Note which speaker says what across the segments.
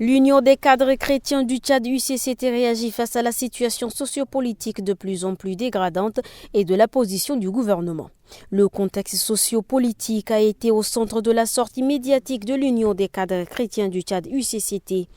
Speaker 1: L'Union des cadres chrétiens du Tchad UCCT réagit face à la situation sociopolitique de plus en plus dégradante et de la position du gouvernement. Le contexte sociopolitique a été au centre de la sortie médiatique de l'Union des cadres chrétiens du Tchad UCCT.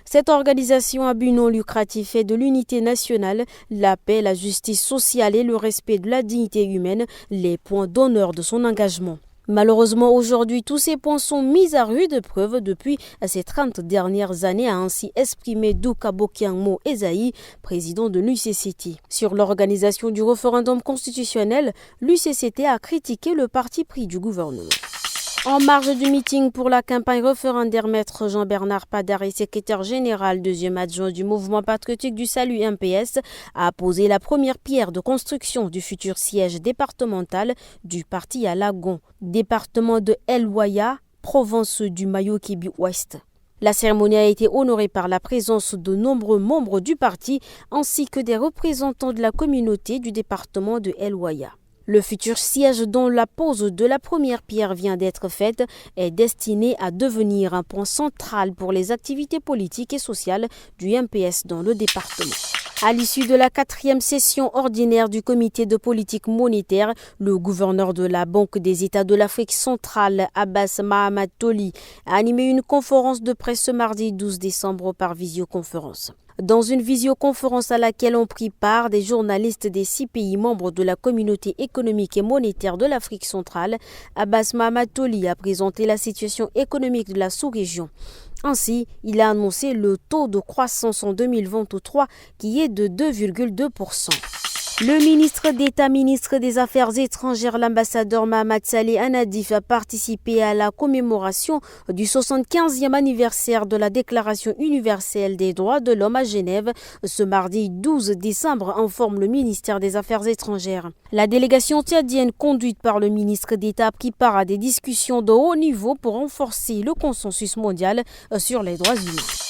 Speaker 1: Cette organisation à but non lucratif fait de l'unité nationale, la paix, la justice sociale et le respect de la dignité humaine les points d'honneur de son engagement. Malheureusement, aujourd'hui, tous ces points sont mis à rude preuve depuis ces 30 dernières années, a ainsi exprimé Douka Bokiangmo Ezaï, président de l'UCCT. Sur l'organisation du référendum constitutionnel, l'UCCT a critiqué le parti pris du gouvernement. En marge du meeting pour la campagne référendaire, Maître Jean-Bernard Padari, secrétaire général, deuxième adjoint du mouvement patriotique du salut MPS, a posé la première pierre de construction du futur siège départemental du parti à Lagon, département de El Waya, province du Mayo-Kébi-Ouest. La cérémonie a été honorée par la présence de nombreux membres du parti ainsi que des représentants de la communauté du département de El Waya. Le futur siège dont la pose de la première pierre vient d'être faite est destiné à devenir un point central pour les activités politiques et sociales du MPS dans le département. À l'issue de la 4e session ordinaire du comité de politique monétaire, le gouverneur de la Banque des États de l'Afrique centrale, Abbas Mahamat Toli, a animé une conférence de presse ce mardi 12 décembre par visioconférence. Dans une visioconférence à laquelle ont pris part des journalistes des 6 pays membres de la communauté économique et monétaire de l'Afrique centrale, Abbas Mahamat Toli a présenté la situation économique de la sous-région. Ainsi, il a annoncé le taux de croissance en 2023 qui est de 2,2%. Le ministre d'État, ministre des Affaires étrangères, l'ambassadeur Mahamat Saleh Anadif a participé à la commémoration du 75e anniversaire de la Déclaration universelle des droits de l'homme à Genève ce mardi 12 décembre, informe le ministère des Affaires étrangères. La délégation tchadienne conduite par le ministre d'État a pris part à des discussions de haut niveau pour renforcer le consensus mondial sur les droits humains.